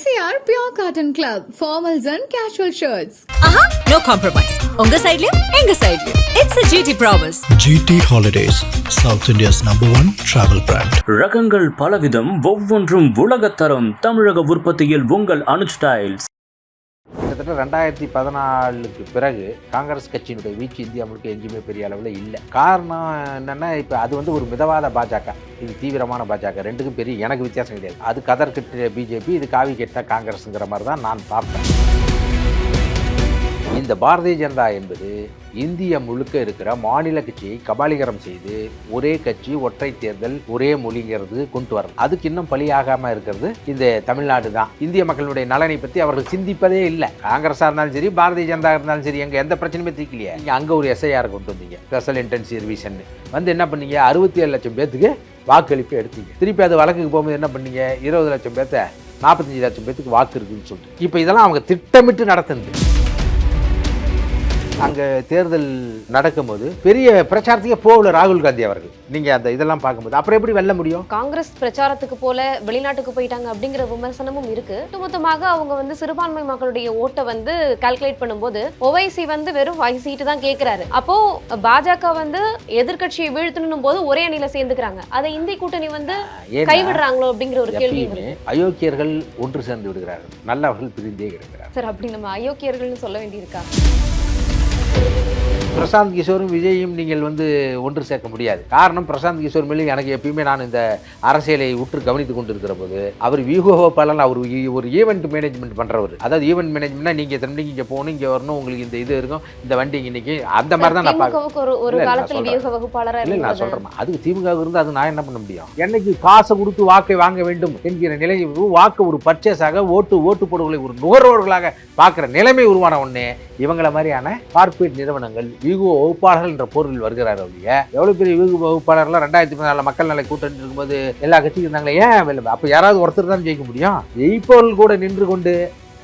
MCR Pure Cotton Club, formals and casual shirts. No compromise. உங்க சைடுலயும் எங்க சைடுலயும். It's a GT promise. GT Holidays, South India's #1 travel brand. ரகங்கள் பலவிதம், ஒவ்வொன்றும் உலகத்தரம். தமிழக உற்பத்தியில் உங்கள் அனுஜ் ஸ்டைல்ஸ். கிட்டத்தட்ட 2014க்கு பிறகு காங்கிரஸ் கட்சியினுடைய வீச்சு இந்தியா முழுக்க எங்கேயுமே பெரிய அளவில் இல்லை. காரணம் என்னென்னா, இப்போ அது ஒரு மிதவாத பாஜக, இது தீவிரமான பாஜக, ரெண்டுக்கும் பெரிய எனக்கு வித்தியாசம் கிடையாது. அது கதர் கட்ட பிஜேபி, இது காவி கட்ட காங்கிரஸுங்கிற மாதிரி தான் நான் பார்ப்பேன். இந்த பாரதிய ஜனதா என்பது இந்தியா முழுக்க இருக்கிற மாநில கட்சியை கபாலிகரம் செய்து ஒரே கட்சி, ஒற்றை தேர்தல், ஒரே மொழிங்கிறது கொண்டு வரணும். அதுக்கு இன்னும் பலியாகாம இருக்கிறது இந்த தமிழ்நாடு தான். இந்திய மக்களுடைய நலனை பற்றி அவர்கள் சிந்திப்பதே இல்லை. காங்கிரஸா இருந்தாலும் சரி, பாரதிய ஜனதா இருந்தாலும் சரி, எந்த பிரச்சனையுமே தீர்க்கலையே. நீங்க அங்க ஒரு எஸ்ஐஆர் கொண்டு வந்தீங்க, ஸ்பெஷல் இன்டென்சிவ் ரிவிஷன் என்ன பண்ணீங்க, 67 லட்சம் பேத்துக்கு வாக்களிப்பு எடுத்தீங்க. திருப்பி அது வழக்குக்கு போகும்போது என்ன பண்ணீங்க, 20 லட்சம் பேர்த்த 45 லட்சம் பேத்துக்கு வாக்கு இருக்குன்னு சொல்லிட்டு இப்போ இதெல்லாம் அவங்க திட்டமிட்டு நடத்துது. அங்கே தேர்தல் நடக்கும்போது பெரிய பிரச்சாரத்துக்கே போகல ராகுல் காந்தி அவர்கள். நீங்கள் அந்த இதெல்லாம் பார்க்கும்போது அப்புறம் எப்படி வெல்ல முடியும்? காங்கிரஸ் பிரச்சாரத்துக்கு போல வெளிநாட்டுக்கு போயிட்டாங்க அப்படிங்கிற விமர்சனமும் இருக்கு. மொத்தமாக அவங்க சிறுபான்மை மக்களுடைய ஓட்டை கால்குலேட் பண்ணும்போது ஓவைசி வெறும் 5 சீட்டு தான் கேட்கிறாரு. அப்போ பாஜக எதிர்கட்சியை வீழ்த்தணும் போது ஒரே அணியில சேர்ந்துக்கிறாங்க. அதை இந்திய கூட்டணி கைவிடுறாங்களோ அப்படிங்கிற ஒரு கேள்வி. அயோக்கியர்கள் ஒன்று சேர்ந்து விடுகிறார்கள், நல்லவர்கள் பிரிந்தே கிடக்கிறார். சார், அப்படி நம்ம அயோக்கியர்கள்னு சொல்ல வேண்டியிருக்கா? பிரசாந்த் கிஷோரும் விஜயும் நீங்கள் ஒன்று சேர்க்க முடியாது. காரணம், பிரசாந்த் கிஷோர் மேலே எனக்கு எப்பயுமே நான் இந்த அரசியலை உற்று கவனித்து கொண்டு இருக்கிற போது அவர் வியூகோபாலன், அவர் ஒரு ஈவெண்ட் மேனேஜ்மெண்ட் பண்றவர். அதாவது ஈவெண்ட் மேனேஜ்மெண்ட்னா நீங்க தம்பிக்கு இங்கே போகணும், இங்கே வரணும், உங்களுக்கு இந்த இது இருக்கும், இந்த வண்டி இன்னைக்கு அந்த மாதிரி தான் நான் பார்க்குறேன். நான் சொல்றேன், அதுக்கு திமுக இருந்து அது நான் என்ன பண்ண முடியும்? என்னைக்கு காசை கொடுத்து வாக்கை வாங்க வேண்டும் என்கிற நிலை, வாக்கு ஒரு பர்ச்சேஸாக, ஓட்டு போடுவதை ஒரு நுகர்வோர்களாக பார்க்குற நிலைமை உருவான உடனே இவங்கள மாதிரியான கார்பரேட் நிறுவனங்கள் வீகு வகுப்பாளர்கள் என்ற பொருள் வருகிறார். அப்படியே எவ்வளவு பெரிய வீகு வகுப்பாளர்லாம் 2014 மக்கள் நல கூட்டணி இருக்கும்போது எல்லா கட்சியும் இருந்தாங்களே, ஏன் அப்ப யாராவது ஒருத்தர் தான் ஜெயிக்க முடியும்? ஜெயிப்பவர்கள் கூட நின்று கொண்டு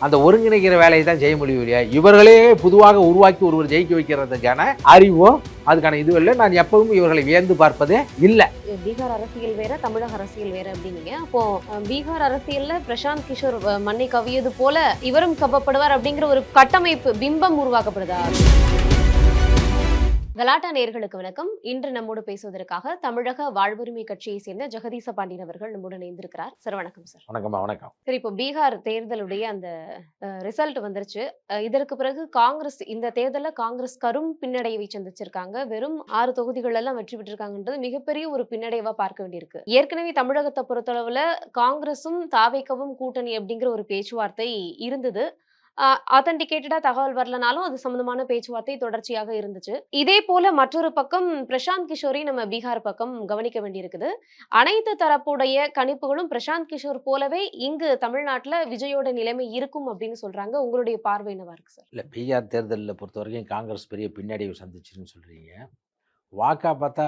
அந்த ஒருங்கிணைக்கிற வேலையை தான் செய்ய முடியும் இல்லையா? இவர்களே பொதுவாக உருவாக்கி ஒருவர் ஜெயிக்க வைக்கிறதுக்கான அறிவோ அதுக்கான இது இல்லை. நான் எப்பவும் இவர்களை வியந்து பார்ப்பதே இல்லை. பீகார் அரசியல் வேற, தமிழக அரசியல் வேற அப்படின்னீங்க. அப்போ பீகார் அரசியல்ல பிரசாந்த் கிஷோர் மண்ணை கவியது போல இவரும் கவப்படுவார் அப்படிங்கிற ஒரு கட்டமைப்பு பிம்பம் உருவாக்கப்படுதா? கலாட்டா நேயர்களுக்கு வணக்கம். இன்று நம்மோடு பேசுவதற்காக தமிழக வாழ்வுரிமை கட்சியை சேர்ந்த ஜெகதீச பாண்டியன் அவர்கள் நம்முடன் இணைந்திருக்கிறார். சார், வணக்கம். சார், வணக்கம். சரி, இப்போ பீகார் தேர்தலுடைய அந்த ரிசல்ட் வந்துருச்சு. இதற்கு பிறகு காங்கிரஸ் இந்த தேர்தலில் காங்கிரஸ் கரும் பின்னடைவை சந்திச்சிருக்காங்க. வெறும் 6 தொகுதிகள் எல்லாம் வெற்றி பெற்றிருக்காங்கன்றது மிகப்பெரிய ஒரு பின்னடைவா பார்க்க வேண்டியிருக்கு. ஏற்கனவே தமிழகத்தை பொறுத்தளவுல காங்கிரசும் தாவேக்கவும் கூட்டணி அப்படிங்கிற ஒரு பேச்சுவார்த்தை இருந்தது. ஆத்தன்டிகேட்டடா தகவல் வரலனாலும் அது சம்பந்தமான பேச்சுவார்த்தை தொடர்ச்சியாக இருந்துச்சு. இதே போல மற்றொரு பக்கம் பிரசாந்த் கிஷோரை நம்ம பீகார் பக்கம் கவனிக்க வேண்டியிருக்குது. அனைத்து தரப்புடைய கணிப்புகளும் பிரசாந்த் கிஷோர் போலவே இங்கு தமிழ்நாட்டுல விஜயோட நிலைமை இருக்கும் அப்படின்னு சொல்றாங்க. உங்களுடைய பார்வை என்னவா இருக்கு சார்? இல்ல, பீகார் தேர்தலில் பொறுத்த வரைக்கும் காங்கிரஸ் பெரிய பின்னடைவு சந்திச்சுன்னு சொல்றீங்க. வாக்கா பார்த்தா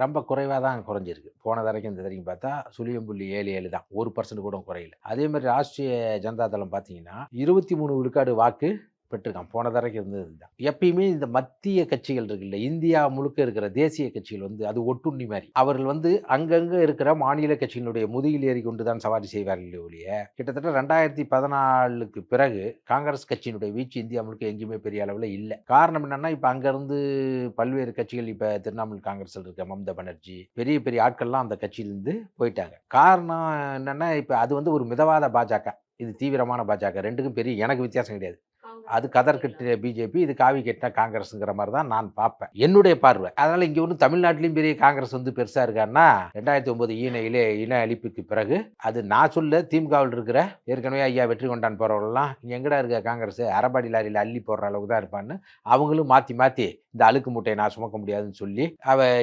ரொம்ப குறைவாக தான் குறைஞ்சிருக்கு. போன தடவைக்கும் இந்த தடவைக்கும் பார்த்தா 0.77 தான், 1% கூட குறையல. அதே மாதிரி ராஷ்ட்ரிய ஜனதா தளம் பார்த்தீங்கன்னா 23 விழுக்காடு வாக்கு பெற்றிருக்கான். போன தடவைக்கு இருந்தது தான். எப்பயுமே இந்த மத்திய கட்சிகள் இருக்குல்ல, இந்தியா முழுக்க இருக்கிற தேசிய கட்சிகள் அது ஒட்டுண்ணி மாதிரி. அவர்கள் அங்கங்க இருக்கிற மாநில கட்சிகளுடைய முதுகில் ஏறி கொண்டு தான் சவாரி செய்வார்கள் ஒழிய, கிட்டத்தட்ட 2014க்கு பிறகு காங்கிரஸ் கட்சியினுடைய வீச்சு இந்தியா முழுக்க எங்கேயுமே பெரிய அளவில் இல்லை. காரணம் என்னன்னா, இப்ப அங்கிருந்து பல்வேறு கட்சிகள், இப்ப திரிணாமுல் காங்கிரஸ்ல இருக்க மம்தா பானர்ஜி, பெரிய பெரிய ஆட்கள்லாம் அந்த கட்சியிலிருந்து போயிட்டாங்க. காரணம் என்னன்னா, இப்ப அது ஒரு மிதவாத பாஜக, இது தீவிரமான பாஜக, ரெண்டுக்கும் பெரிய எனக்கு வித்தியாசம் கிடையாது. அது கதர் கட்ட பிஜேபி, இது காவி கட்ட காங்கிரஸ்ங்கிற மாதிரி தான் நான் பார்ப்பேன், என்னுடைய பார்வை. அதனால இங்க தமிழ்நாட்டிலையும் பெரிய காங்கிரஸ் பெருசா இருக்காருன்னா, 2009 இன அழிப்புக்கு பிறகு அது நான் சொல்ல, திமுகவில் இருக்கிற ஏற்கனவே ஐயா வெற்றி கொண்டான் போறவர்கள்லாம் இங்க எங்கடா இருக்க காங்கிரஸ், அரபாடி லாரியில அள்ளி போடுற அளவுக்கு தான் இருப்பான்னு அவங்களும் மாத்தி இந்த அழுக்கு மூட்டையை நான் சுமக்க முடியாதுன்னு சொல்லி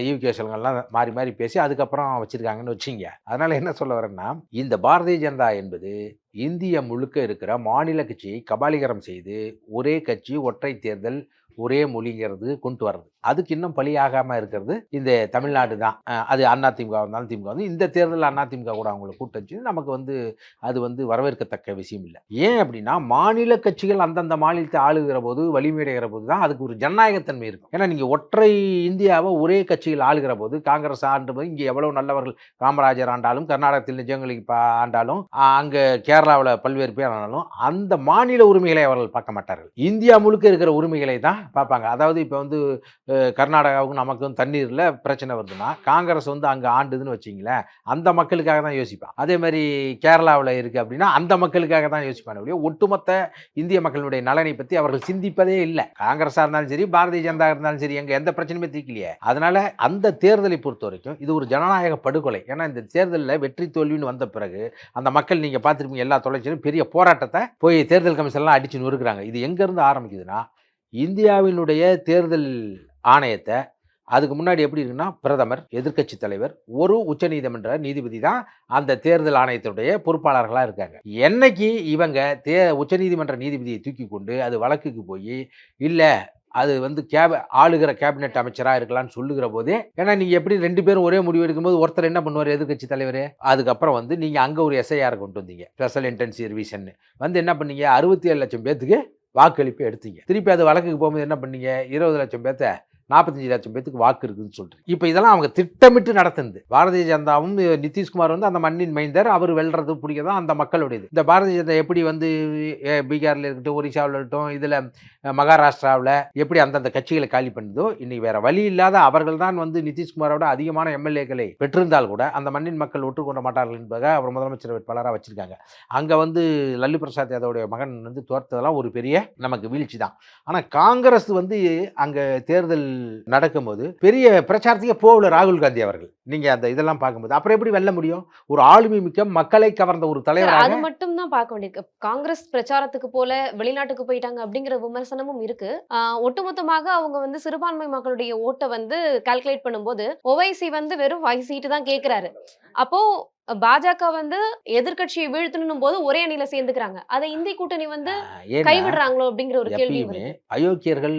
ஈவிகேஷன்கள்லாம் மாறி பேசி அதுக்கப்புறம் வச்சிருக்காங்கன்னு வச்சிங்க. அதனால என்ன சொல்ல வரேன்னா, இந்த பாரதிய ஜனதா என்பது இந்தியா முழுக்க இருக்கிற மாநில கட்சியை கபாலிகரம் செய்து ஒரே கட்சி, ஒற்றை தேர்தல், ஒரே மொழிங்கிறது கொண்டு வர்றது. அதுக்கு இன்னும் பலியாகாம இருக்கிறது இந்த தமிழ்நாடு தான். அது அதிமுக இருந்தாலும் திமுக வந்து இந்த தேர்தல் அதிமுக கூட அவங்களை கூட்டச்சு நமக்கு வந்து அது வந்து வரவேற்கத்தக்க விஷயம் இல்லை. ஏன் அப்படின்னா மாநில கட்சிகள் அந்தந்த மாநிலத்தை ஆளுகிற போது வலிமையடைகிற போது தான் அதுக்கு ஒரு ஜனநாயகத்தன்மை இருக்கும். ஏன்னா நீங்க ஒற்றை இந்தியாவை ஒரே கட்சிகள் ஆளுகிற போது காங்கிரஸ் ஆண்டு போது இங்கே எவ்வளவு நல்லவர்கள் காமராஜர் ஆண்டாலும் கர்நாடகத்தில் நிஜங்களுக்கு ஆண்டாலும் அங்க கேரளாவில் பல்வேறு பேர் ஆனாலும் அந்த மாநில உரிமைகளை அவர்கள் பார்க்க மாட்டார்கள். இந்தியா முழுக்க இருக்கிற உரிமைகளை தான் பார்ப்பாங்க. அதாவது இப்போ வந்து கர்நாடகாவுக்கும் நமக்கும் தண்ணீர்ல பிரச்சனை வருதுன்னா காங்கிரஸ் வந்து அங்க ஆண்டுதுன்னு வச்சிங்களேன், அந்த மக்களுக்காக தான் யோசிப்பான். அதே மாதிரி கேரளாவில் இருக்கு அப்படின்னா அந்த மக்களுக்காக தான் யோசிப்பாங்க. ஒட்டுமொத்த இந்திய மக்களுடைய நலனை பற்றி அவர்கள் சிந்திப்பதே இல்லை. காங்கிரஸா இருந்தாலும் சரி பாரதிய ஜனதா இருந்தாலும் சரி எங்க எந்த பிரச்சனையுமே தீக்கலையே. அதனால அந்த தேர்தலை பொறுத்த வரைக்கும் இது ஒரு ஜனநாயக படுகொலை. ஏன்னா இந்த தேர்தலில் வெற்றி தோல்வின்னு வந்த பிறகு அந்த மக்கள் நீங்க பார்த்துருப்பீங்க எல்லா தொலைச்சிலும் பெரிய போராட்டத்தை போய் தேர்தல் கமிஷன்லாம் அடிச்சு நொறுக்குறாங்க. இது எங்க இருந்து ஆரம்பிக்குதுன்னா இந்தியாவினுடைய தேர்தல் ஆணையத்தை அதுக்கு முன்னாடி எப்படி இருக்குன்னா பிரதமர், எதிர்க்கட்சி தலைவர், ஒரு உச்சநீதிமன்ற நீதிபதி தான் அந்த தேர்தல் ஆணையத்துடைய பொறுப்பாளர்களாக இருக்காங்க. என்னைக்கு இவங்க உச்சநீதிமன்ற நீதிபதியை தூக்கி கொண்டு அது வழக்குக்கு போய் இல்லை அது வந்து ஆளுகிற கேபினெட் அமைச்சராக இருக்கலாம்னு சொல்லுகிற போதே, ஏன்னா நீங்க எப்படி 2 பேரும் ஒரே முடிவு எடுக்கும்போது ஒருத்தர் என்ன பண்ணுவார் எதிர்க்கட்சி தலைவர், அதுக்கப்புறம் வந்து நீங்க அங்க ஒரு எஸ்ஐஆர் கொண்டு வந்தீங்க, ஸ்பெஷல் இன்டென்சிவ் ரிவிஷன் வந்து என்ன பண்ணீங்க 67 லட்சம் பேத்துக்கு வாக்களிப்பு எடுத்தீங்க. திருப்பி அது வழக்குக்கு போகும்போது என்ன பண்ணீங்க 20 லட்சம் பேர்த்த 45 லட்சம் பேத்துக்கு வாக்கு இருக்குன்னு சொல்றேன். இப்போ இதெல்லாம் அவங்க திட்டமிட்டு நடத்துது. பாரதிய ஜனதாவும் நிதிஷ்குமார் வந்து அந்த மண்ணின் மைந்தர், அவர் வெல்றது பிடிக்கதான் அந்த மக்களுடையது. இந்த பாரதிய ஜனதா எப்படி வந்து பீகார்ல இருக்கட்டும், ஒரிசாவில் இருக்கட்டும், இதுல மகாராஷ்டிராவில் எப்படி அந்தந்த கட்சிகளை காலி பண்ணுதோ, இன்னைக்கு வேற வழி இல்லாத அவர்கள் தான் வந்து நிதிஷ்குமாரோட அதிகமான எம்எல்ஏக்களை பெற்றிருந்தால் கூட அந்த மண்ணின் மக்கள் ஒற்றுக்கொள்ள மாட்டார்கள் என்பதாக அவர் முதலமைச்சர் வேட்பாளராக வச்சிருக்காங்க. அங்க வந்து லல்லு பிரசாத் யாதவுடைய மகன் வந்து தோற்றதெல்லாம் ஒரு பெரிய நமக்கு வீழ்ச்சி தான். ஆனா காங்கிரஸ் வந்து அங்க தேர்தல் நடக்கும்போது பெரிய பிரச்சாரத்துக்கே போகல ராகுல் காந்தி அவர்கள். நீங்க அந்த இதெல்லாம் பார்க்கும்போது அப்புறம் எப்படி வெல்ல முடியும்? ஒரு ஆளுமை மிக்க மக்களை கவர்ந்த ஒரு தலைவராக அது மட்டும் தான் பார்க்க வேண்டியிருக்கு. காங்கிரஸ் பிரச்சாரத்துக்கு போல வெளிநாட்டுக்கு போயிட்டாங்க அப்படிங்கிற விமர்சனமும் இருக்கு. ஒட்டுமொத்தமாக அவங்க வந்து சிறுபான்மை மக்களுடைய ஓட்டை வந்து கால்குலேட் பண்ணும்போது ஓவைசி வந்து வெறும் 5 சீட்டு தான் கேட்கிறாரு. அப்போ பாஜக வந்து எதிர்கட்சியை வீழ்த்தணும் போது ஒரே அணியில சேர்ந்துக்கிறாங்க. அதை இந்திய கூட்டணி வந்து கைவிடுறாங்களோ அப்படிங்கிற ஒரு கேள்வி வருது. அயோக்கியர்கள்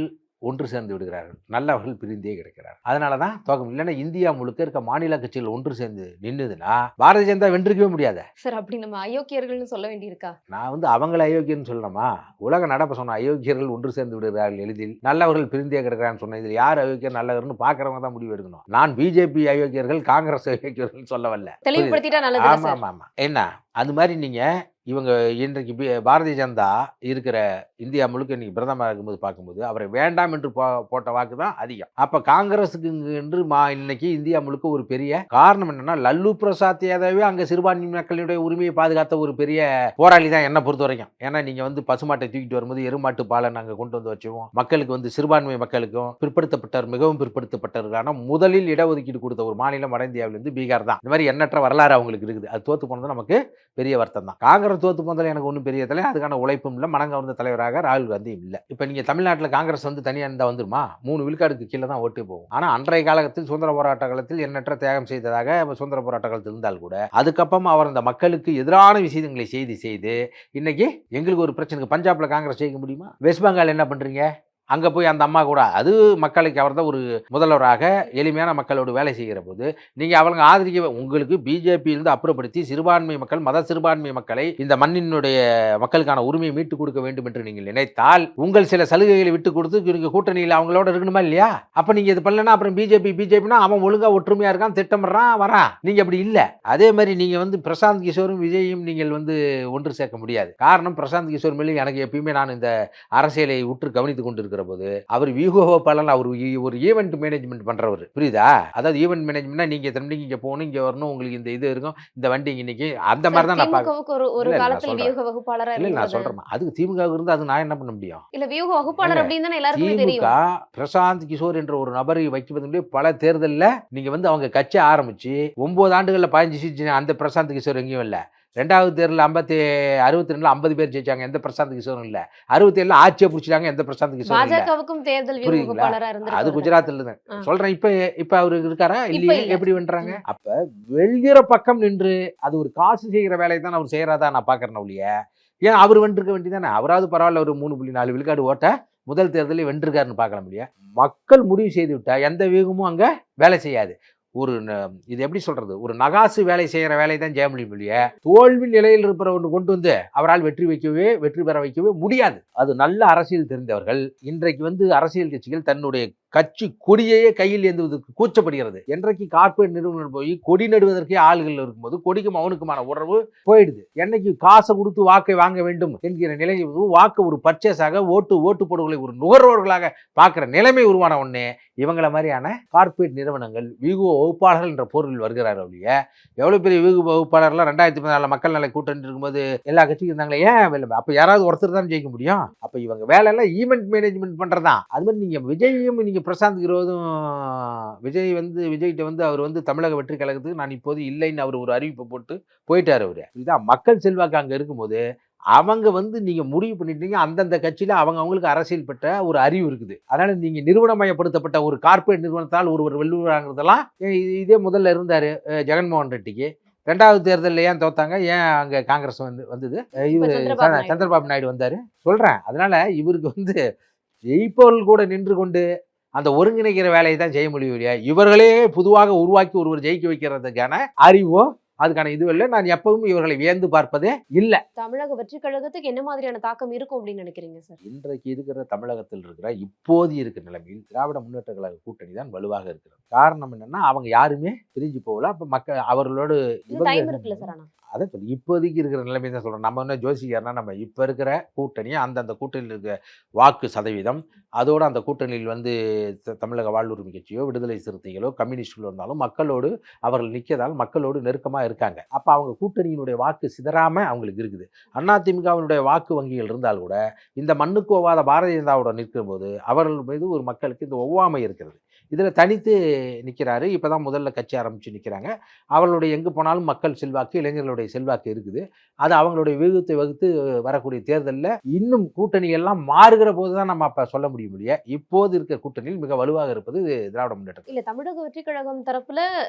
ஒன்று சேர்ந்து விடுகிறார்கள், நல்லவர்கள் பிரிந்தே கிடைக்கிறார். அதனாலதான் தோக்கம். இல்லைன்னா இந்தியா முழுக்க இருக்க மாநில கட்சிகள் ஒன்று சேர்ந்து நின்னுதுன்னா பாரதிய ஜனதா வென்றிருக்கவே முடியாது. சார் அப்படி நம்ம அயோக்கியர்கள்னு சொல்ல வேண்டியிருக்கா? நான் வந்து அவங்களை அயோக்கியன்னு சொல்லணுமா? உலக நடப்ப சொன்ன அயோக்கியர்கள் ஒன்று சேர்ந்து விடுகிறார்கள் எளிதில், நல்லவர்கள் பிரிந்தே கிடக்கிறான்னு சொன்ன இதில் யார் அயோக்கியர் நல்லவர்னு பாக்குறவங்க தான் முடிவு எடுக்கணும். நான் பிஜேபி அயோக்கியர்கள் காங்கிரஸ் அயோக்கியர்கள் சொல்ல வரல, தெளிவுபடுத்திட்டா நல்லது. ஆமா ஆமா ஆமா. என்ன அது மாதிரி நீங்க இவங்க இன்றைக்கு பாரதிய ஜனதா இருக்கிற இந்தியா முழுக்க இன்னைக்கு பிரதமர் இருக்கும்போது பார்க்கும்போது அவரை வேண்டாம் என்று போட்ட வாக்கு தான் அதிகம். அப்ப காங்கிரஸுக்கு என்று இன்னைக்கு இந்தியா முழுக்க ஒரு பெரிய காரணம் என்னன்னா லல்லு பிரசாத் யாதவே அங்க சிறுபான்மை மக்களுடைய உரிமையை பாதுகாத்த ஒரு பெரிய போராளி தான் என்ன பொறுத்த வரைக்கும். ஏன்னா நீங்க வந்து பசுமாட்டை தூக்கிட்டு வரும்போது எருமாட்டு பாலை நாங்க கொண்டு வந்து வச்சுவோம். மக்களுக்கு வந்து சிறுபான்மை மக்களுக்கும் பிற்படுத்தப்பட்டவர் மிகவும் பிற்படுத்தப்பட்டவருக்கான முதலில் இடஒதுக்கீடு கொடுத்த ஒரு மாநிலம் வட இந்தியாவிலிருந்து பீகார் தான். இந்த மாதிரி எண்ணற்ற வரலாறு அவங்களுக்கு இருக்குது. அது தோத்து போனது நமக்கு பெரிய வருத்தம் தான். காங்கிரஸ் தோத்து போனதில் எனக்கு ஒன்றும் பெரிய தலை, அதுக்கான உழைப்பும் இல்லை, மனங்கவர்ந்த தலைவராக ராகுல் காந்தியும் இல்லை. இப்போ நீங்கள் தமிழ்நாட்டில் காங்கிரஸ் வந்து தனியாக இருந்தால் வந்துருமா? 3 விழுக்காடுக்கு கீழே தான் ஓட்டே போகும். ஆனால் அன்றைய காலத்தில் சுதந்திர போராட்ட காலத்தில் எண்ணற்ற தியாகம் செய்ததாக சுதந்திர போராட்ட காலத்தில் இருந்தால் கூட அதுக்கப்புறம் அவர் அந்த மக்களுக்கு எதிரான விஷயங்களை செய்து இன்னைக்கு எங்களுக்கு ஒரு பிரச்சனைக்கு பஞ்சாப்ல காங்கிரஸ் ஜெயிக்க முடியுமா? வெஸ்ட் பெங்கால் என்ன பண்றீங்க? அங்கே போய் அந்த அம்மா கூட அது மக்களுக்கு அவர் தான் ஒரு முதல்வராக எளிமையான மக்களோடு வேலை செய்கிற போது நீங்கள் அவங்க ஆதரிக்க உங்களுக்கு பிஜேபியிலிருந்து அப்புறப்படுத்தி சிறுபான்மை மக்கள் மத சிறுபான்மை மக்களை இந்த மண்ணினுடைய மக்களுக்கான உரிமையை மீட்டு கொடுக்க வேண்டும் என்று நீங்கள் நினைத்தால் உங்கள் சில சலுகைகளை விட்டு கொடுத்து நீங்கள் கூட்டணியில் அவங்களோட இருக்கணுமா இல்லையா? அப்போ நீங்கள் இது பண்ணலன்னா அப்புறம் பிஜேபினா அவன் ஒழுங்காக ஒற்றுமையாக இருக்கான், திட்டமிடுறான், வரான். நீங்கள் அப்படி இல்லை. அதே மாதிரி நீங்கள் வந்து பிரசாந்த் கிஷோரும் விஜயும் நீங்கள் வந்து ஒன்று சேர்க்க முடியாது. காரணம் பிரசாந்த் கிஷோர் மேலே எனக்கு எப்பயுமே நான் இந்த அரசியலை உற்று கவனித்து கொண்டு இருக்கிற போது அவர் வியூகோபாலன், அவர் ஒரு ஈவென்ட் மேனேஜ்மெண்ட் பண்றவர், புரியுதா? அதாவது ஈவென்ட் மேனேஜ்மெண்ட்னா நீங்க தம்பி இங்க போகணும், இங்க வரணும், உங்களுக்கு இந்த இது இருக்கும், இந்த வண்டி இன்னைக்கு அந்த மாதிரி தான் நான் பார்க்கிறேன். ஒரு காலத்துல வியூக வகுப்பாளரா இல்ல நான் சொல்றேன், அதுக்கு திமுக இருந்து அது நான் என்ன பண்ண முடியும்? இல்ல வியூக வகுப்பாளர் அப்படின்னு தானே எல்லாருக்குமே தெரியும். திமுக பிரசாந்த் கிஷோர் என்ற ஒரு நபரை வைக்குவதே பல தேர்தல்ல நீங்க வந்து அவங்க கட்சி ஆரம்பிச்சு 9 ஆண்டுகள்ல 15 சீட் அந்த பிரசாந்த் கிஷோர் எங்கேயும் இல்ல. 2வது தேர்தல் 62 50 பேர் ஜெயிச்சாங்க, எந்த பிரசாந்த் கிஷோரும் இல்ல. 67 ஆட்சியை பிடிச்சாங்க, எந்த பிரசாந்த் கிஷோரும் இல்ல. பாஜகவுக்கும் தேர்தல் வியூகபாலரா இருந்தாரு. அது குஜராத்ல தான் சொல்றேன். இப்ப அவரு இருக்காரா இல்லையே? எப்படி பண்றாங்க? அப்ப வெல்கிற பக்கம் நின்று அது ஒரு காசு செய்கிற வேலையை தான் அவர் செய்யறாதா நான் பாக்குறேன் ஒழிய ஏன் அவர் வந்துருக்க வேண்டியதானே? அவராவது பரவாயில்ல, ஒரு 3.4 விழுக்காடு ஓட்ட முதல் தேர்தலில் வென்றிருக்காருன்னு பார்க்கலாம் இல்லையா? மக்கள் முடிவு செய்து விட்டா எந்த வியூகமும் அங்கே வேலை செய்யாது. இது எப்படி சொல்றது, ஒரு நகாசு வேலை செய்யற வேலை தான் செய்ய முடியும் இல்லையா? தோல்வி நிலையில் இருப்பவரை கொண்டு வந்து அவரால் வெற்றி பெற வைக்கவே முடியாது. அது நல்ல அரசியல் தெரிந்தவர்கள். இன்றைக்கு அரசியல் கட்சிகள் தன்னுடைய கட்சி கொடியையே கையில் ஏந்துவதற்கு கூச்சப்படுகிறது. என்றைக்கு கார்ப்பரேட் நிறுவனம் போய் கொடி நடுவதற்கே ஆளுகள் இருக்கும்போது கொடிக்கும் அவனுக்குமான உறவு போயிடுது. என்னைக்கு காசை கொடுத்து வாக்கை வாங்க வேண்டும் என்கிற நிலை, வாக்கு ஒரு பர்ச்சேஸாக, ஓட்டு போடுகளை ஒரு நுகர்வோர்களாக பார்க்கிற நிலைமை உருவான உடனே இவங்கள மாதிரியான கார்ப்பரேட் நிறுவனங்கள் வீகு வகுப்பாளர்கள் என்ற பொருள் வருகிறார்கள் இல்லையா? எவ்வளவு பெரிய வீகு வகுப்பாளர்லாம் 2014 மக்கள் நல கூட்டணி இருக்கும்போது எல்லா கட்சியும் இருந்தாங்களே, ஏன் அப்ப யாராவது ஒருத்தர் தான் ஜெயிக்க முடியும்? அப்ப இவங்க வேலை எல்லாம் ஈவெண்ட் மேனேஜ்மெண்ட் பண்றதுதான். அது மாதிரி நீங்க விஜயும் நீங்க பிரசாந்த் கிரோதும் விஜய்கிட்ட அவர் தமிழக வெற்றி கழகத்துக்கு நான் இப்போது இல்லைன்னு அவர் ஒரு அறிவிப்பை போட்டு போயிட்டாரு. அவரு இதுதான் மக்கள் செல்வாக்கு அங்க இருக்கும்போது அவங்க நீங்க முடிவு பண்ணிட்டீங்க. அந்தந்த கட்சியில அவங்களுக்கு அரசியல் பெற்ற ஒரு அறிவு இருக்குது. அதனால நீங்க நிறுவனமயப்படுத்தப்பட்ட ஒரு கார்ப்பரேட் நிறுவனத்தால் ஒருவர் வெல்லுவாங்கிறதெல்லாம் இதே முதல்ல இருந்தாரு ஜெகன்மோகன் ரெட்டிக்கு. 2வது தேர்தலில் ஏன் தோத்தாங்க? ஏன் அங்க காங்கிரஸ் வந்தது? இவர் சந்திரபாபு நாயுடு வந்தாரு சொல்றேன். அதனால இவருக்கு ஜெயிப்பவர்கள் கூட நின்று கொண்டு அந்த ஒருங்கிணைக்கிற வேலையை தான் செய்ய முடியும் இல்லையா? இவர்களே பொதுவாக உருவாக்கி ஒருவர் ஜெயிக்க வைக்கிறதுக்கான அறிவோ அதுக்கான இது இல்லை. நான் எப்பவும் இவர்களை வியந்து பார்ப்பதே இல்லை. தமிழக வெற்றி கழகத்துக்கு என்ன மாதிரியான தாக்கம் இருக்கும் அப்படின்னு நினைக்கிறீங்க சார்? இன்றைக்கு இருக்கிற தமிழகத்தில் இருக்கிற இப்போது இருக்கிற நிலைமையில் திராவிட முன்னேற்ற கழக கூட்டணி தான் வலுவாக இருக்கிறது. காரணம் என்னன்னா, அவங்க யாருமே பிரிஞ்சு போகல. அப்ப மக்கள் அவர்களோடு டைம் இருக்குல்ல சார்? ஆனா அதை சொல்லி இப்போதைக்கு இருக்கிற நிலைமை தான் சொல்கிறோம். நம்ம என்ன ஜோசியர்னா, நம்ம இப்போ இருக்கிற கூட்டணி அந்தந்த கூட்டணியில் இருக்கிற வாக்கு சதவீதம், அதோடு அந்த கூட்டணியில் தமிழக வாழ்வுரிமை கட்சியோ விடுதலை சிறுத்தைகளோ கம்யூனிஸ்டுகளோ இருந்தாலும் மக்களோடு அவர்கள் நிற்கதால் மக்களோடு நெருக்கமாக இருக்காங்க. அப்போ அவங்க கூட்டணியினுடைய வாக்கு சிதறாமல் அவங்களுக்கு இருக்குது. அதிமுகவினுடைய வாக்கு வங்கிகள் இருந்தால் கூட இந்த மண்ணுக்கு ஒவ்வாத பாரதிய ஜனதாவோட நிற்கும் போது அவர்கள் மீது ஒரு மக்களுக்கு இந்த ஒவ்வாமை இருக்கிறது. இதில் தனித்து நிற்கிறாரு. இப்போ தான் முதல்ல கட்சி ஆரம்பித்து நிற்கிறாங்க. அவர்களுடைய எங்கே போனாலும் மக்கள் செல்வாக்கு, இளைஞர்களுடைய செல்வாக்கு இருக்குது. அது அவங்களுடைய விகிதத்தை வகுத்து வரக்கூடிய தேர்தலில் இன்னும் கூட்டணி எல்லாம் மாறுகிற போது தான் நம்ம அப்போ சொல்ல முடியும் இல்லையா? இப்போது இருக்கிற கூட்டணியில் மிக வலுவாக இருப்பது திராவிட முன்னேற்றம். இல்லை, தமிழக வெற்றி கழகம் தரப்புல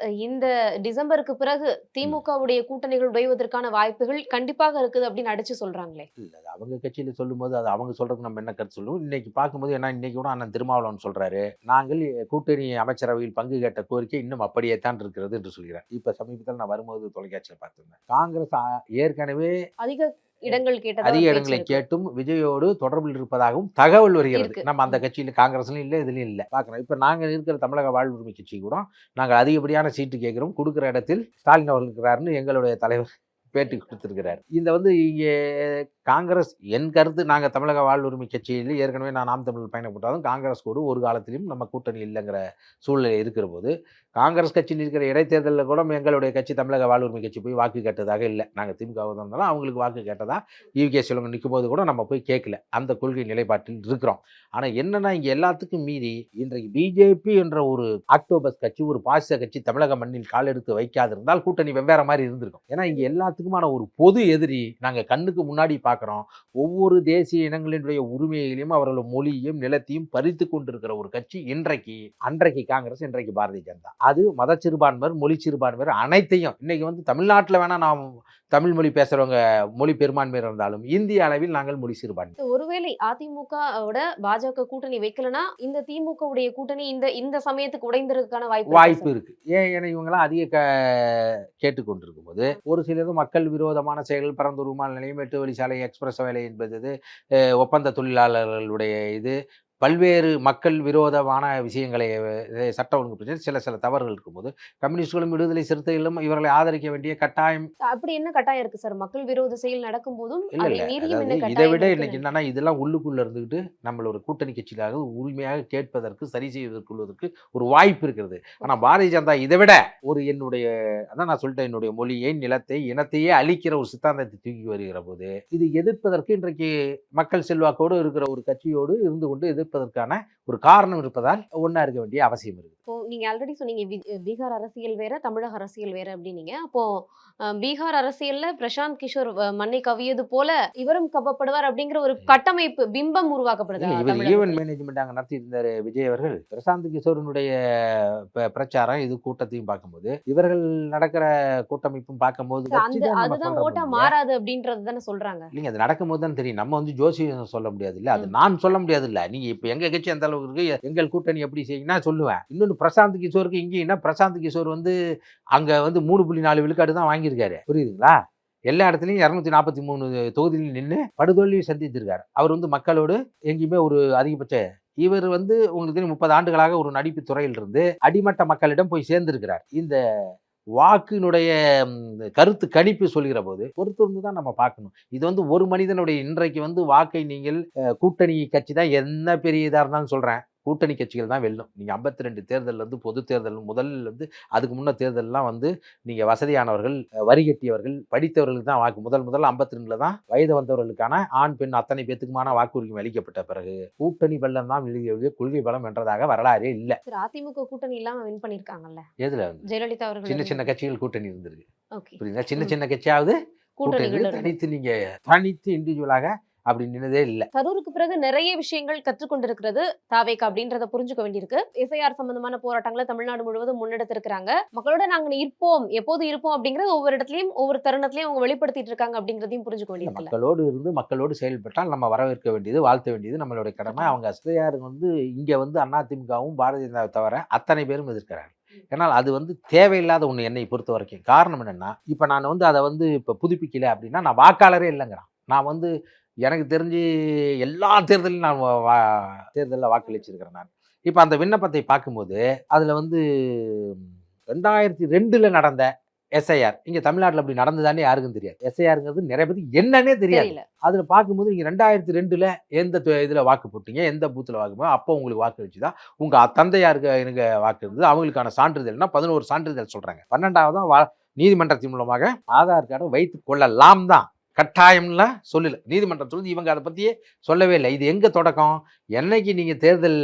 இந்த டிசம்பருக்கு பிறகு திமுகவுடைய கூட்டணிகள் உடைவதற்கான வாய்ப்புகள் கண்டிப்பாக இருக்குது அப்படின்னு அடிச்சு சொல்றாங்களே. இல்லை, அவங்க கட்சியில் சொல்லும்போது அது அவங்க சொல்றதுக்கு நம்ம என்ன கருத்து சொல்லுவோம்? இன்னைக்கு பார்க்கும்போது ஏன்னா இன்னைக்கு கூட அண்ணன் திருமாவளவன் சொல்றாரு, நாங்கள் கூட்டணி அமைச்சரவையில் பங்கு கேட்ட கோரிக்கை இன்னும் அப்படியே தான் இருக்கிறது என்று சொல்கிறார். இப்ப சமீபத்தில் நான் வரும்போது தொலைக்காட்சியில் பார்த்திருந்தேன். காங்கிரஸ் ஏற்கனவே அதிக இடங்களை கேட்டும் விஜயோடு தொடர்பில் இருப்பதாகவும் தகவல் வருகிறது. நம்ம அந்த கட்சியில காங்கிரஸ்லயும் இல்லை, இதுலயும் இல்லை பார்க்கிறோம். இப்ப நாங்க இருக்கிற தமிழக வாழ்வுரிமை கட்சி கூட நாங்கள் அதிகப்படியான சீட்டு கேட்கிறோம். கொடுக்கிற இடத்தில் ஸ்டாலின் அவர்கள் இருக்கிறாருன்னு எங்களுடைய தலைவர் பேட்டி கொடுத்திருக்கிறார். இந்த இங்கே காங்கிரஸ், என் கருத்து, நாங்கள் தமிழக வாழ்வுரிமை கட்சியில் ஏற்கனவே நான் நாம் தமிழ் பயணப்பட்டாலும் காங்கிரஸ் கூட ஒரு காலத்திலும் நம்ம கூட்டணி இல்லைங்கிற சூழ்நிலை இருக்கிற போது காங்கிரஸ் கட்சியில் இருக்கிற இடைத்தேர்தலில் கூட எங்களுடைய கட்சி தமிழக வாழ்வுரிமை கட்சி போய் வாக்கு கேட்டதாக இல்லை. நாங்கள் திமுக இருந்தாலும் அவங்களுக்கு வாக்கு கேட்டதா ஈவிகே சிலவங்க நிற்கும் போது கூட நம்ம போய் கேட்கல. அந்த கொள்கை நிலைப்பாட்டில் இருக்கிறோம். ஆனால் என்னன்னா, இங்கே எல்லாத்துக்கும் மீறி இன்றைக்கு பிஜேபி என்ற ஒரு ஆக்டோபஸ் கட்சி, ஒரு பாசிச கட்சி தமிழக மண்ணில் கால் எடுத்து வைக்காதிருந்தால் கூட்டணி வெவ்வேறு மாதிரி இருந்திருக்கும். ஏன்னா இங்கே எல்லாத்துக்குமான ஒரு பொது எதிரி நாங்கள் கண்ணுக்கு முன்னாடி பார்க்குறோம். ஒவ்வொரு தேசிய இனங்களினுடைய உரிமைகளையும் அவர்களோட மொழியையும் நிலத்தையும் பறித்து கொண்டிருக்கிற ஒரு கட்சி அன்றைக்கு காங்கிரஸ், இன்றைக்கு பாரதிய ஜனதா. அது மத சிறுபான்மையர், மொழி சிறுபான்மையர் அனைத்தையும் இன்னைக்கு தமிழ்நாட்டில் வேணா நாம் தமிழ் மொழி பேசுறவங்க மொழி பெரும்பான்மையர் இருந்தாலும் இந்திய அளவில் நாங்கள் மொழி சிறுபான்மை. ஒருவேளை அதிமுகவோட பாஜக கூட்டணி வைக்கலனா இந்த திமுக உடைய கூட்டணி இந்த சமயத்துக்கு உடைந்திருக்கான வாய்ப்பு இருக்கு. ஏன்னா இவங்கெல்லாம் அதிக கேட்டுக்கொண்டிருக்கும் போது ஒரு சிலது மக்கள் விரோதமான செயல்கள், பரந்தூர் விமான நிலையம், 8 வழிச்சாலை, எக்ஸ்பிரஸ் வேலை என்பது, ஒப்பந்த தொழிலாளர்களுடைய இது, பல்வேறு மக்கள் விரோதமான விஷயங்களை, சட்ட ஒழுங்கு பிரச்சனை, சில தவறுகள் இருக்கும்போது கம்யூனிஸ்டுகளும் விடுதலை சிறுத்தைகளும் இவர்களை ஆதரிக்க வேண்டிய கட்டாயம். அப்படி என்ன கட்டாயம் இருக்கு சார்? மக்கள் விரோத செயல் நடக்கும் போதும் இதை விட இன்னைக்கு என்னன்னா, இதெல்லாம் உள்ளுக்குள்ள இருந்துகிட்டு நம்மள ஒரு கூட்டணி கட்சியிலாக உரிமையாக கேட்பதற்கு, சரி செய்வதற்கு ஒரு வாய்ப்பு இருக்கிறது. ஆனா பாரதிய ஜனதா இதை விட என்னுடைய, அதான் நான் சொல்லிட்டேன், என்னுடைய மொழியை, நிலத்தை, இனத்தையே அழிக்கிற ஒரு சித்தாந்தத்தை தூக்கி வருகிற போது இது எதிர்ப்பதற்கு இன்றைக்கு மக்கள் செல்வாக்கோடு இருக்கிற ஒரு கட்சியோடு இருந்து கொண்டு எதிர்ப்பதற்கான ஒரு காரணம் இருப்பதால் ஒன்னா இருக்க வேண்டிய அவசியம் இருக்கு. நீங்க ஆல்ரெடி சொன்னீங்க பீகார் அரசியல் வேற, தமிழக அரசியல் வேற அப்படின்னீங்க. அப்போ பீகார் அரசியல்ல பிரசாந்த் கிஷோர் மண்ணை கவ்வியது போல இவரும் கவ்வப்படுவார் அப்படிங்கிற ஒரு கட்டமைப்பு பிம்பம் உருவாக்கப்படுதா இவர் தமிழகத்துல? ஈவென்ட் மேனேஜ்மெண்ட் அங்கே நடத்தி இருந்தார் விஜய் அவர்கள். பிரசாந்த் கிஷோரனுடைய பிரச்சாரம் இது கூட்டத்தையும் பார்க்கும்போது, இவர்கள் நடக்கிற கூட்டமைப்பும் பார்க்கும்போது வச்சு தான் நம்ம அதுதான் சொல்ற ஓட்டா முடியும். மாறாது அப்படின்றது தானே சொல்றாங்க. இல்லைங்க, அது நடக்கும்போது தான் தெரியும். நம்ம வந்து ஜோசியம் சொல்ல முடியாது இல்ல, அது நான் சொல்ல முடியாது இல்ல. நீங்க இப்ப எங்க கட்சி அந்த அளவுக்கு இருக்கு, எங்கள் கூட்டணி எப்படி செய்யுங்கன்னா சொல்லுவேன். இன்னொன்று பிரசாந்த் கிஷோருக்கு இங்கேன்னா, பிரசாந்த் கிஷோர் வந்து அங்க வந்து 3.4 விழுக்காடு தான் வாங்கியிருக்காரு. புரியுதுங்களா? எல்லா இடத்துலையும் 243 தொகுதியில் நின்று படுதோல்வியை சந்தித்திருக்காரு. அவர் வந்து மக்களோடு எங்கேயுமே ஒரு அதிகபட்ச இவர் வந்து உங்களுக்கு தெரியும் 30 ஆண்டுகளாக ஒரு நடிப்பு துறையில் இருந்து அடிமட்ட மக்களிடம் போய் சேர்ந்திருக்கிறார். இந்த வாக்கினுடைய கருத்து கணிப்பு சொல்கிற போது பொறுத்திருந்து தான் நம்ம பார்க்கணும். இது வந்து ஒரு மனிதனுடைய இன்றைக்கு வந்து வாக்கை நீங்கள் கூட்டணி கட்சி தான் என்ன பெரிய இதாக இருந்தாலும் சொல்றேன், கூட்டணி கட்சிகள் தான் வெல்லும். நீங்க 52 தேர்தல் வந்து பொது தேர்தல் முதல்ல வந்து அதுக்கு முன்ன தேர்தல்லாம் வந்து நீங்க வசதியானவர்கள், வரி கட்டியவர்கள், படித்தவர்களுக்கு தான் வாக்கு முதல்ல 52ல தான் வயது வந்தவர்களுக்கான ஆண் பெண் அத்தனை பேத்துக்குமான வாக்குரிமை அளிக்கப்பட்ட பிறகு கூட்டணி பலம் தான் எழுதிய கொள்கை பலம் வென்றதாக வரலாறே இல்லை. சரி, அதிமுக கூட்டணி இல்லாம வின் பண்ணிருக்காங்கல்ல எதுல வந்து ஜெயலலிதா அவர்கள். சின்ன சின்ன கட்சிகள் கூட்டணி இருந்திருக்கு. ஓகே, புரியுதா? சின்ன சின்ன கட்சியாவது கூட்டணிகள் கூட்டணி இருக்கு. தனித்து நீங்க தனித்து இண்டிவிஜுவலாக அப்படி நின்னதே இல்லை. கரூருக்கு பிறகு நிறைய விஷயங்கள் கற்றுக்கொண்டிருக்கிறது தாவேகா அப்படின்றத புரிஞ்சுக்க வேண்டியிருக்கு. எஸ்ஐஆர் சம்பந்தமான போராட்டங்களை தமிழ்நாடு முழுவதும் முன்னெடுத்திருக்கிறாங்க. மக்களோட நாங்க இருப்போம், எப்போது இருப்போம் அப்படிங்கறது ஒவ்வொரு இடத்துலயும் ஒவ்வொரு தருணத்திலயும் அவங்க வெளிப்படுத்திட்டு இருக்காங்க அப்படிங்கறதையும் புரிஞ்சுக்க வேண்டியிருக்கு. மக்களோடு இருந்து மக்களோடு செயல்பட்டால் நம்ம வரவேற்க வேண்டியது, வாழ்த்த வேண்டியது நம்மளுடைய கடமை. அவங்க எஸ்ஐஆர் வந்து இங்க வந்து அதிமுகவும் பாரதிய ஜனதாவை தவிர அத்தனை பேரும் எதிர்க்கிறாங்க. ஏன்னால் அது வந்து தேவையில்லாத ஒண்ணு என்னை பொறுத்த வரைக்கும். காரணம் என்னன்னா, இப்ப நான் வந்து அதை வந்து இப்ப புதுப்பிக்கல அப்படின்னா நான் வாக்காளரே இல்லைங்கிறான். நான் வந்து எனக்கு தெரிஞ்சு எல்லா தேர்தலையும் நான் தேர்தலில் வாக்களிச்சிருக்கிறேன். நான் இப்போ அந்த விண்ணப்பத்தை பார்க்கும்போது அதில் வந்து 2002 நடந்த எஸ்ஐஆர் இங்கே தமிழ்நாட்டில் அப்படி நடந்ததானே யாருக்கும் தெரியாது. எஸ்ஐஆருங்கிறது நிறைய பேருக்கு என்னன்னே தெரியாது. அதில் பார்க்கும்போது நீங்கள் 2002 எந்த இதில் வாக்கு போட்டீங்க, எந்த பூத்தில் வாக்கு போட்டீங்க, அப்போ உங்களுக்கு வாக்கு வச்சுதான் உங்கள் தந்தையாருக்கு எனக்கு வாக்கு இருந்தது. அவங்களுக்கான சான்றிதழ்னா 11 சான்றிதழ் சொல்கிறாங்க. 12வது நீதிமன்றத்தின் மூலமாக ஆதார் கார்டை வைத்து கொள்ளலாம் தான், கட்டாயம்லாம் சொல்லல. நீதிமன்றம் சொல்லுது, இவங்க அதை பற்றியே சொல்லவே இல்லை. இது எங்க தொடக்கம்? என்னைக்கு நீங்க தேர்தல்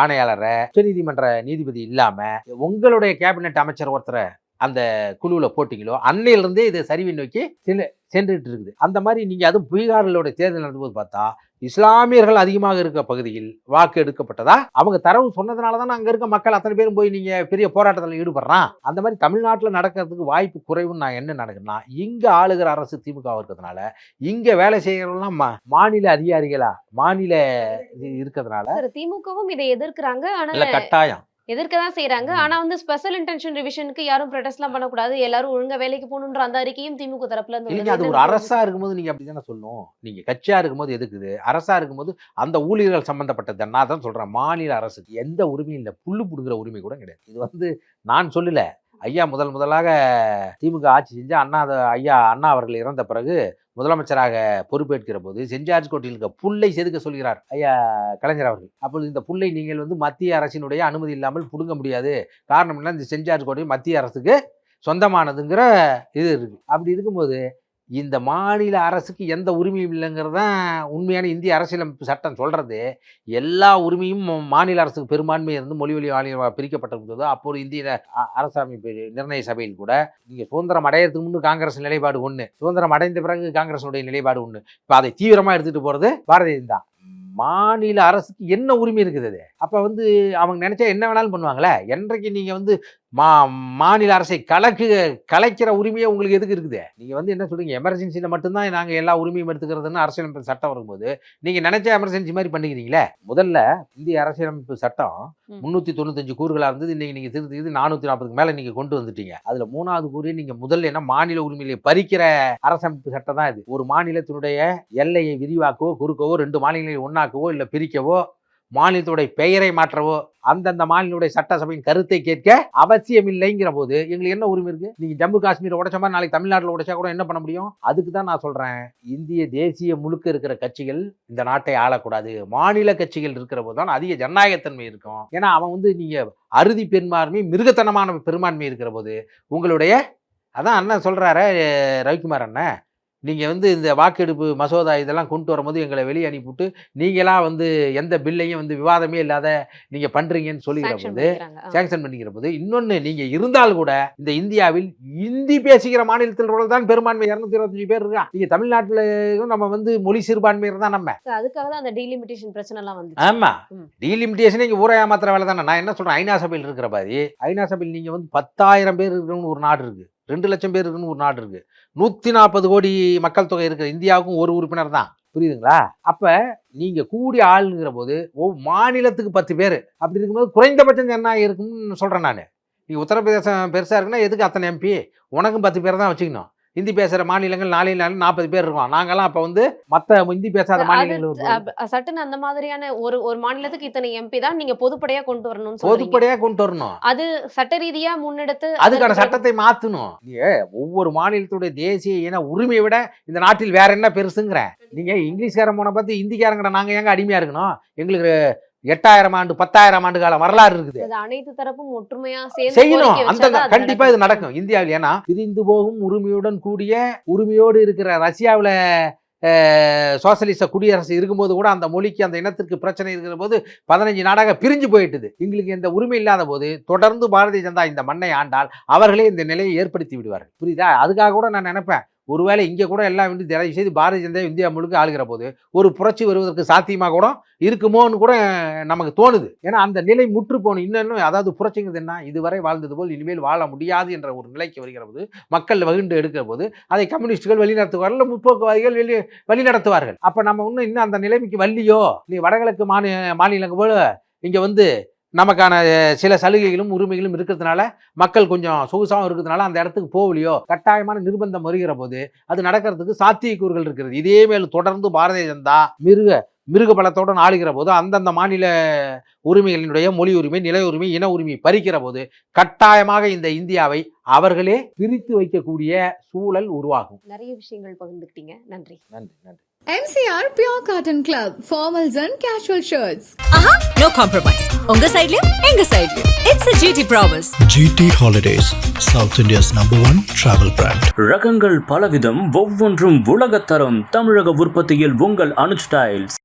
ஆணையாளரை உச்சநீதிமன்ற நீதிபதி இல்லாம உங்களுடைய கேபினெட் அமைச்சர் ஒருத்தரை அந்த குழுவில் போட்டிங்களோ அன்னையிலிருந்தே இது சரிவை நோக்கி சென்றுட்டு இருக்குது. அந்த மாதிரி நீங்க அதுவும் பீகாரிலோட தேர்தல் நடந்தபோது பார்த்தா இஸ்லாமியர்கள் அதிகமாக இருக்க பகுதியில் வாக்கு எடுக்கப்பட்டதா அவங்க தரவு சொன்னதுனால தான் அங்க இருக்க மக்கள் அத்தனை பேரும் போய் நீங்க பெரிய போராட்டத்தில் ஈடுபடுறான். அந்த மாதிரி தமிழ்நாட்டில் நடக்கிறதுக்கு வாய்ப்பு குறைவுன்னு நான் என்ன நடக்குதுன்னா, இங்க ஆளுகிற அரசு திமுக இருக்கிறதுனால இங்க வேலை செய்யறவங்கலாம் மாநில அதிகாரிகளா மாநில இருக்கிறதுனால திமுகவும் இதை எதிர்க்கிறாங்க. ஆனா கட்டாயம் எதிர்க்கதான் செய்யறாங்க. ஆனா வந்து ஸ்பெஷல் இன்டென்ஷன் ரிவிஷனுக்கு யாரும் ப்ரொடெஸ்ட் எல்லாம் பண்ணக்கூடாது, எல்லாரும் ஒழுங்கா வேலைக்கு போகணுன்ற அந்த அறிக்கையும் திமுக தரப்புல இருந்து இல்லைங்க. அது ஒரு அரசா இருக்கும்போது நீங்க அப்படிதானே சொல்லணும். நீங்க கட்சியா இருக்கும்போது எதுக்குது, அரசா இருக்கும்போது அந்த ஊழியர்கள் சம்பந்தப்பட்டது. நான் தான் சொல்றேன், மாநில அரசுக்கு எந்த உரிமையும் இல்லை, புல்லு புடுங்குற உரிமை கூட கிடையாது. இது வந்து நான் சொல்லல, ஐயா முதலாக திமுக ஆட்சி செஞ்சு ஐயா அண்ணா அவர்கள் இறந்த பிறகு முதலமைச்சராக பொறுப்பேற்கிற போது செஞ்சார்ஜ் கோட்டையில் இருக்க புல்லை செதுக்க சொல்கிறார் ஐயா கலைஞர் அவர்கள். அப்பொழுது இந்த புல்லை நீங்கள் வந்து மத்திய அரசினுடைய அனுமதி இல்லாமல் புடுங்க முடியாது. காரணம் என்ன, இந்த செஞ்சார்ஜ் கோட்டை மத்திய அரசுக்கு சொந்தமானதுங்கிற இது இருக்கு. அப்படி இருக்கும்போது இந்த மாநில அரசுக்கு எந்த உரிமையும் இல்லைங்கிறதான் உண்மையான இந்திய அரசியலமைப்பு சட்டம் சொல்றது. எல்லா உரிமையும் மாநில அரசுக்கு பெரும்பான்மை இருந்து மொழி மாநில பிரிக்கப்பட்டிருந்ததோ அப்போது இந்திய அரசமைப்பு நிர்ணய சபையில் கூட நீங்க சுதந்திரம் அடையிறதுக்கு முன்பு காங்கிரஸ் நிலைப்பாடு ஒண்ணு, சுதந்திரம் அடைந்த பிறகு காங்கிரஸுடைய நிலைப்பாடு ஒண்ணு. இப்ப அதை தீவிரமா எடுத்துட்டு போறது பாரதிய ஜனதா. மாநில அரசுக்கு என்ன உரிமை இருக்குது? அப்ப வந்து அவங்க நினைச்சா என்ன வேணாலும் பண்ணுவாங்களே. என்றைக்கு நீங்க வந்து மாநில அரசை கலைக்கிற உரிமையே உங்களுக்கு எதுக்கு இருக்குது? நீங்க வந்து என்ன சொல்றீங்க, எமர்ஜென்சியில மட்டும்தான் நாங்க எல்லா உரிமையும் எடுத்துக்கிறதுன்னு அரசியலமைப்பு சட்டம் வரும்போது நீங்க நினைச்ச எமர்ஜென்சி மாதிரி பண்ணிக்கிறீங்களே. முதல்ல இந்திய அரசியலமைப்பு சட்டம் 395 கூறுகளா இருந்தது. இன்னைக்கு நீங்க திருத்தி 440க்கு மேல நீங்க கொண்டு வந்துட்டீங்க. அதுல 3வது கூறு நீங்க முதல்ல என்ன மாநில உரிமையை பறிக்கிற அரசமைப்பு சட்டம் தான் இது. ஒரு மாநிலத்தினுடைய எல்லையை விரிவாக்கவோ குறுக்கவோ 2 மாநிலங்களை ஒன்னாக்கவோ இல்ல பிரிக்கவோ மாநிலத்துடைய பெயரை மாற்றவோ அந்தந்த மாநிலத்துடைய சட்டசபையின் கருத்தை கேட்க அவசியம் இல்லைங்கிற போது எங்களுக்கு என்ன உரிமை இருக்கு? நீங்க ஜம்மு காஷ்மீர் உடைச்ச மாதிரி நாளைக்கு தமிழ்நாட்டில் உடைச்சா கூட என்ன பண்ண முடியும்? அதுக்கு தான் நான் சொல்றேன், இந்திய தேசிய முழுக்க இருக்கிற கட்சிகள் இந்த நாட்டை ஆளக்கூடாது. மாநில கட்சிகள் இருக்கிற போது தான் அதிக ஜனநாயகத்தன்மை இருக்கும். ஏன்னா அவன் வந்து நீங்க அறுதி பெரும்பான்மை மிருகத்தனமான பெரும்பான்மை இருக்கிற போது உங்களுடைய அதான் அண்ணன் சொல்றாரு ரவிக்குமார் அண்ணன், நீங்கள் வந்து இந்த வாக்கெடுப்பு மசோதா இதெல்லாம் கொண்டு வரும்போது எங்களை வெளியே அனுப்பிவிட்டு நீங்களாம் வந்து எந்த பில்லையும் வந்து விவாதமே இல்லாத நீங்கள் பண்ணுறீங்கன்னு சொல்லிக்கிற Sanction போது பண்ணிக்கிறாங்க. சேங்ஷன் பண்ணிக்கிற போது இன்னொன்று நீங்கள் இருந்தால் கூட இந்த இந்தியாவில் இந்தி பேசுகிற மாநிலத்தில் தான் பெரும்பான்மை 225 பேர் இருக்கா. நீங்கள் தமிழ்நாட்டில் நம்ம வந்து மொழி சிறுபான்மையர் தான் நம்ம. அதுக்காக தான் அந்த டீலிமிட்டேஷன் பிரச்சனை எல்லாம் வந்து. ஆமாம், ம். டீலிமிட்டேஷனே இங்கே ஊரை ஏமாத்துற வேலை தானே. நான் என்ன சொல்கிறேன், ஐநா சபையில் இருக்கிற பாதி ஐநா சபையில் நீங்கள் வந்து 10,000 பேர் இருக்குன்னு ஒரு நாடு இருக்குது, 2 லட்சம் பேர் இருக்குன்னு ஒரு நாடு இருக்குது, 140 கோடி மக்கள் தொகை இருக்கிற இந்தியாவுக்கும் ஒரு உறுப்பினர் தான். புரியுதுங்களா? அப்ப நீங்க கூடி ஆளுங்கிற போது மாநிலத்துக்கு 10 பேர் அப்படி இருக்கும்போது குறைந்தபட்சம் என்ன இருக்கும்னு சொல்றேன் நான். நீ உத்தரப்பிரதேசம் பெருசா இருக்குன்னா எதுக்கு அத்தனை எம்பி? உனக்கும் 10 பேர் தான் வச்சுக்கணும். ஹிந்தி பேசுற மாநிலங்கள் 40 பேர் இருக்கோம். நாங்கெல்லாம் அப்ப வந்து மத்த ஹிந்தி பேசாத மாநிலங்கள் சட்டுன்னு அந்த மாதிரியான ஒரு மாநிலத்துக்கு இத்தனை எம்பி தான் நீங்க பொதுப்படையா கொண்டு வரணும். பொதுப்படையா கொண்டு வரணும். அது சட்ட ரீதியா முன்னெடுத்து அதுக்கான சட்டத்தை மாத்தணும். நீங்க ஒவ்வொரு மாநிலத்துடைய தேசிய இன உரிமையை விட இந்த நாட்டில் வேற என்ன பெருசுங்கிற. நீங்க இங்கிலீஷ்காரன் போன பார்த்து ஹிந்திக்காரங்கட நாங்க ஏங்க அடிமையா இருக்கணும்? எங்களுக்கு 8000 ஆண்டு 10,000 ஆண்டு கால வரலாறு இருக்குது. அனைத்து தரப்பும் ஒற்றுமையா சேர்ந்து செய்யணும். அந்த கண்டிப்பா இது நடக்கும் இந்தியாவில். ஏன்னா பிரிந்து போகும் உரிமையுடன் கூடிய உரிமையோடு இருக்கிற ரஷ்யாவில் சோசலிச குடியரசு இருக்கும்போது கூட அந்த மொழிக்கு அந்த இனத்திற்கு பிரச்சனை இருக்கிற போது 15 நாடாக பிரிஞ்சு போயிட்டுது. எங்களுக்கு இந்த உரிமை இல்லாத போது தொடர்ந்து பாரதிய ஜனதா இந்த மண்ணை ஆண்டால் அவர்களே இந்த நிலையை ஏற்படுத்தி விடுவார்கள். புரியுதா? அதுக்காக கூட நான் நினைப்பேன், ஒருவேளை இங்கே கூட எல்லாம் வந்து தயவு செய்து பாரதிய ஜனதா இந்தியா முழுக்க ஆளுகிற போது ஒரு புரட்சி வருவதற்கு சாத்தியமாக கூட இருக்குமோன்னு கூட நமக்கு தோணுது. ஏன்னா அந்த நிலை முற்று போகணும். இன்னும் அதாவது புரட்சிங்கிறது என்ன, இதுவரை வாழ்ந்தது போல் இனிமேல் வாழ முடியாது என்ற ஒரு நிலைக்கு வருகிற போது மக்கள் வகுண்டு எடுக்கிற போது அதை கம்யூனிஸ்டுகள் வழிநடத்துவார்கள், இல்லை முற்போக்குவாதிகள் வழிநடத்துவார்கள். அப்போ நம்ம இன்னும் அந்த நிலைமைக்கு வல்லியோ. நீ வடகிழக்கு மாநிலங்கள் போல இங்கே வந்து நமக்கான சில சலுகைகளும் உரிமைகளும் இருக்கிறதுனால மக்கள் கொஞ்சம் சொகுசாகவும் இருக்கிறதுனால அந்த இடத்துக்கு போகலையோ. கட்டாயமான நிர்பந்தம் வருகிற போது அது நடக்கிறதுக்கு சாத்தியக்கூறுகள் இருக்கிறது. இதே மேல் தொடர்ந்து பாரதிய ஜனதா மிருக பலத்துடன் ஆளுகிற போது அந்தந்த மாநில உரிமைகளினுடைய மொழி உரிமை, நில உரிமை, இன உரிமை பறிக்கிற போது கட்டாயமாக இந்த இந்தியாவை அவர்களே பிரித்து வைக்கக்கூடிய சூழல் உருவாகும். நிறைய விஷயங்கள் பகிர்ந்துக்கிட்டீங்க. நன்றி. நன்றி நன்றி. MCR Pure Cotton Club, formals and casual shirts. No compromise. உங்க சைடுலயும் எங்க சைடுலயும். It's a GT promise. GT Holidays, South India's #1 travel brand. ரகங்கள் பலவிதம், ஒவ்வொன்றும் உலகத்தரம். தமிழக உற்பத்தியில் உங்கள் அனுஜ் ஸ்டைல்ஸ்.